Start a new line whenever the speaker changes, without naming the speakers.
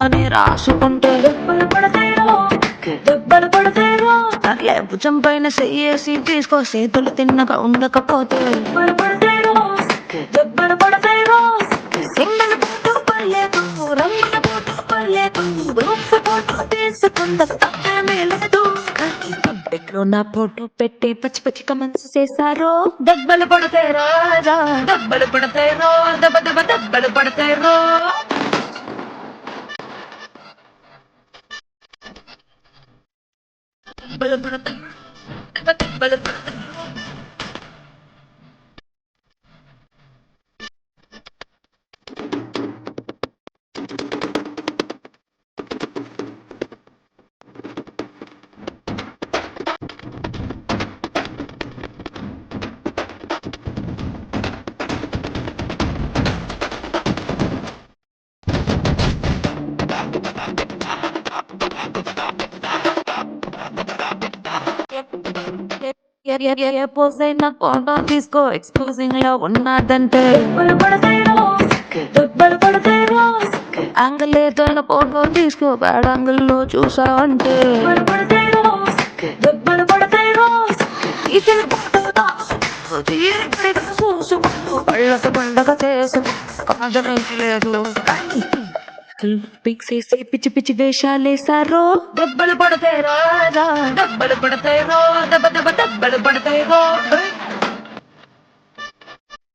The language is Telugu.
అని రాసుకుంటే దెబ్బలు పడతాయో దెబ్బలు పడతాయో అట్లే భుజం పైన చెయ్యేసి తీసుకో చేతులు తిన్నగా ఉండకపోతే దెబ్బలు పడతాయో దెబ్బలు పడతాయో సింగల్ పోటు పర్లేదు రంగుల పోటు పర్లేదు గ్రూప్స్ పోటు తీసుకుందా తప్పేమీ లేదు ఎట్లో నా ఫోటో పెట్టి పచ్చి పచ్చి కమెంట్స్ చేశారో దెబ్బలు పడతాయో దెబ్బలు పడతాయో దెబ్బ దెబ్బ దెబ్బలు పడతాయో ఏ పోసైనా ఫోటో తీసుకో ఎక్స్పోజింగ్ లో ఉన్నాదంటే దెబ్బలు పడతాయో యాంగిల్ ఏదైనా ఫోటో తీసుకో బ్యాడ్ యాంగిల్ లో చూసావంటే దెబ్బలు పడతాయో ఇతని పళ్ళక పండగ చేసు కాదనేది లేదు పిక్సేసి పిచ్చి పిచ్చి వేషాలేసారో దెబ్బలు పడతాయో దెబ్బలు పడతాయో దెబ్బ దెబ్బ దెబ్బలు పడతాయో